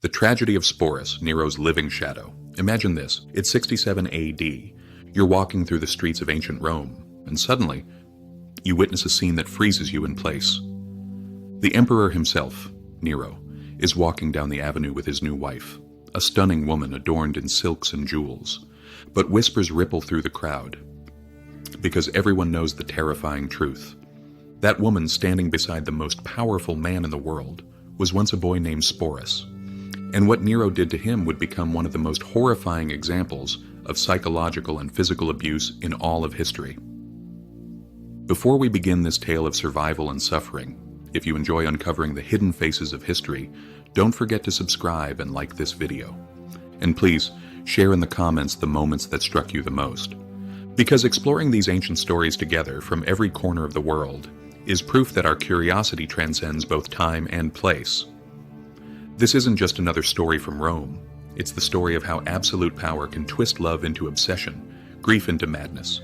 The tragedy of Sporus, Nero's living shadow. Imagine this. It's 67 AD. You're walking through the streets of ancient Rome, and suddenly, you witness a scene that freezes you in place. The emperor himself, Nero, is walking down the avenue with his new wife, a stunning woman adorned in silks and jewels. But whispers ripple through the crowd, because everyone knows the terrifying truth. That woman standing beside the most powerful man in the world was once a boy named Sporus. And what Nero did to him would become one of the most horrifying examples of psychological and physical abuse in all of history. Before we begin this tale of survival and suffering, if you enjoy uncovering the hidden faces of history, don't forget to subscribe and like this video. And please, share in the comments the moments that struck you the most. Because exploring these ancient stories together from every corner of the world is proof that our curiosity transcends both time and place. This isn't just another story from Rome. It's the story of how absolute power can twist love into obsession, grief into madness,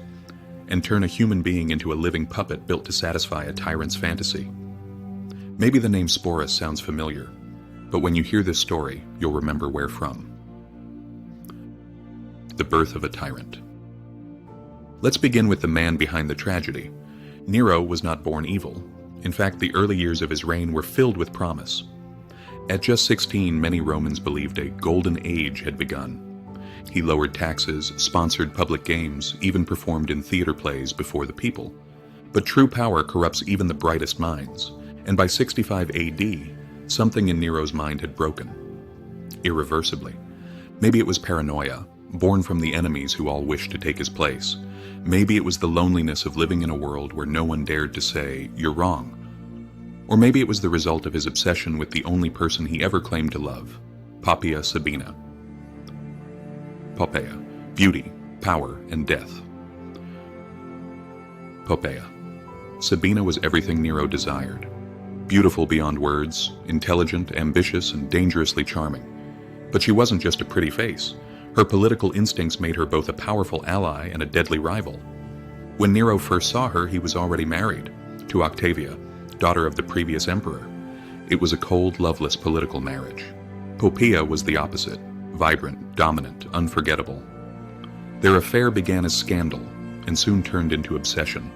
and turn a human being into a living puppet built to satisfy a tyrant's fantasy. Maybe the name Sporus sounds familiar, but when you hear this story, you'll remember where from. The birth of a tyrant. Let's begin with the man behind the tragedy. Nero was not born evil. In fact, the early years of his reign were filled with promise. At just 16, many Romans believed a golden age had begun. He lowered taxes, sponsored public games, even performed in theater plays before the people. But true power corrupts even the brightest minds, and by 65 AD, something in Nero's mind had broken. Irreversibly. Maybe it was paranoia, born from the enemies who all wished to take his place. Maybe it was the loneliness of living in a world where no one dared to say, "You're wrong." Or maybe it was the result of his obsession with the only person he ever claimed to love, Poppaea Sabina. Poppaea, beauty, power, and death. Poppaea. Sabina was everything Nero desired. Beautiful beyond words, intelligent, ambitious, and dangerously charming. But she wasn't just a pretty face. Her political instincts made her both a powerful ally and a deadly rival. When Nero first saw her, he was already married to Octavia, daughter of the previous emperor. It was a cold, loveless political marriage. Poppaea was the opposite, vibrant, dominant, unforgettable. Their affair began as scandal and soon turned into obsession.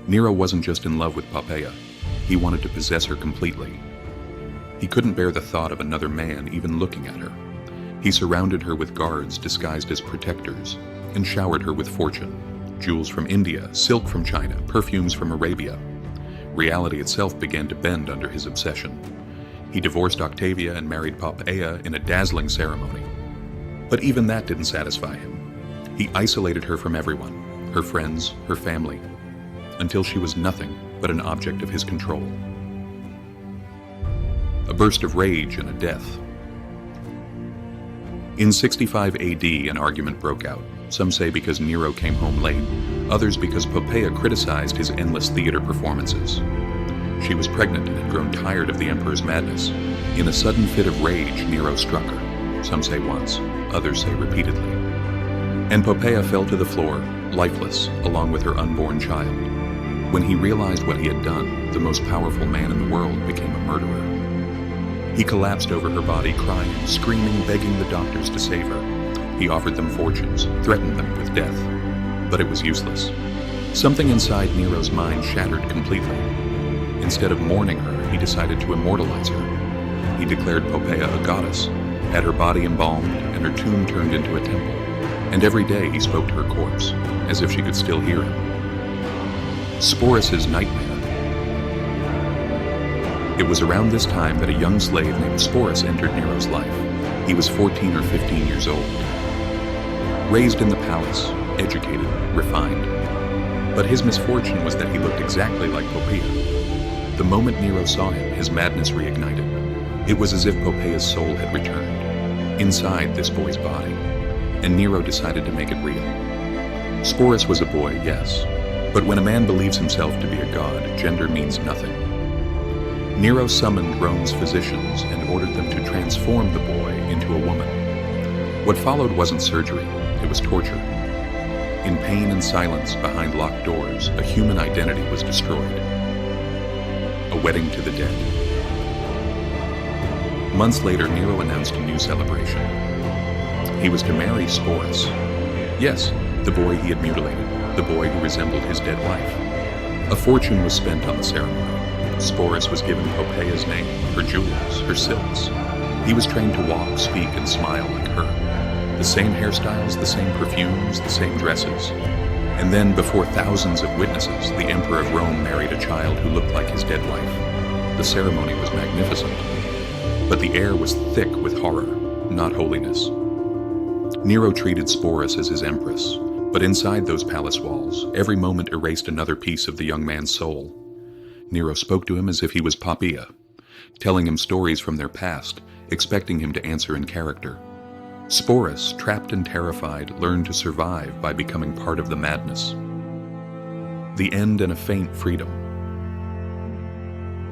Nero wasn't just in love with Poppaea, he wanted to possess her completely. He couldn't bear the thought of another man even looking at her. He surrounded her with guards disguised as protectors and showered her with fortune, jewels from India, silk from China, perfumes from Arabia. Reality itself began to bend under his obsession. He divorced Octavia and married Poppaea in a dazzling ceremony. But even that didn't satisfy him. He isolated her from everyone, her friends, her family, until she was nothing but an object of his control. A burst of rage and a death. In 65 AD, an argument broke out. Some say because Nero came home late, others because Poppaea criticized his endless theater performances. She was pregnant and had grown tired of the emperor's madness. In a sudden fit of rage, Nero struck her. Some say once, others say repeatedly. And Poppaea fell to the floor, lifeless, along with her unborn child. When he realized what he had done, the most powerful man in the world became a murderer. He collapsed over her body, crying, screaming, begging the doctors to save her. He offered them fortunes, threatened them with death. But it was useless. Something inside Nero's mind shattered completely. Instead of mourning her, he decided to immortalize her. He declared Poppaea a goddess, had her body embalmed, and her tomb turned into a temple. And every day he spoke to her corpse, as if she could still hear him. Sporus's nightmare. It was around this time that a young slave named Sporus entered Nero's life. He was 14 or 15 years old. Raised in the palace, educated, refined. But his misfortune was that he looked exactly like Poppaea. The moment Nero saw him, his madness reignited. It was as if Poppaea's soul had returned, inside this boy's body, and Nero decided to make it real. Sporus was a boy, yes, but when a man believes himself to be a god, gender means nothing. Nero summoned Rome's physicians and ordered them to transform the boy into a woman. What followed wasn't surgery, it was torture. In pain and silence behind locked doors, a human identity was destroyed. A wedding to the dead. Months later, Nero announced a new celebration. He was to marry Sporus. Yes, the boy he had mutilated, the boy who resembled his dead wife. A fortune was spent on the ceremony. Sporus was given Poppaea's name, her jewels, her silks. He was trained to walk, speak, and smile like her. The same hairstyles, the same perfumes, the same dresses. And then, before thousands of witnesses, the Emperor of Rome married a child who looked like his dead wife. The ceremony was magnificent, but the air was thick with horror, not holiness. Nero treated Sporus as his empress, but inside those palace walls, every moment erased another piece of the young man's soul. Nero spoke to him as if he was Poppaea, telling him stories from their past, expecting him to answer in character. Sporus, trapped and terrified, learned to survive by becoming part of the madness. The end and a faint freedom.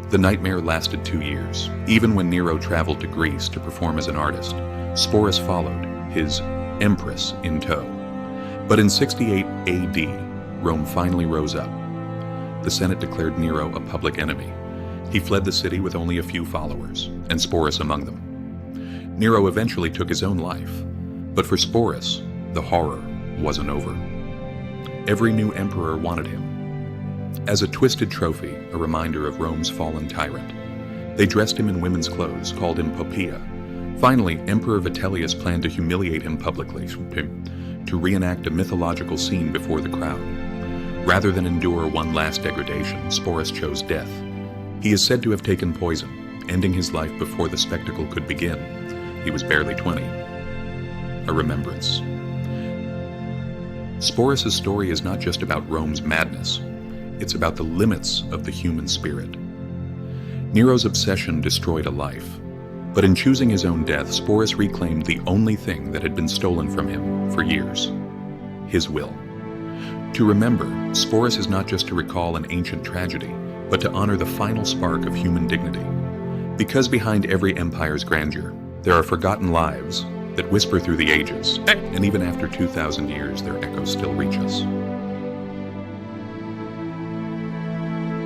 The nightmare lasted 2 years. Even when Nero traveled to Greece to perform as an artist, Sporus followed, his empress in tow. But in 68 AD, Rome finally rose up. The Senate declared Nero a public enemy. He fled the city with only a few followers, and Sporus among them. Nero eventually took his own life, but for Sporus, the horror wasn't over. Every new emperor wanted him. As a twisted trophy, a reminder of Rome's fallen tyrant, they dressed him in women's clothes, called him Poppaea. Finally, Emperor Vitellius planned to humiliate him publicly, to reenact a mythological scene before the crowd. Rather than endure one last degradation, Sporus chose death. He is said to have taken poison, ending his life before the spectacle could begin. He was barely 20. A remembrance. Sporus' story is not just about Rome's madness. It's about the limits of the human spirit. Nero's obsession destroyed a life. But in choosing his own death, Sporus reclaimed the only thing that had been stolen from him for years: his will. To remember, Sporus is not just to recall an ancient tragedy, but to honor the final spark of human dignity. Because behind every empire's grandeur, there are forgotten lives that whisper through the ages, and even after 2,000 years, their echoes still reach us.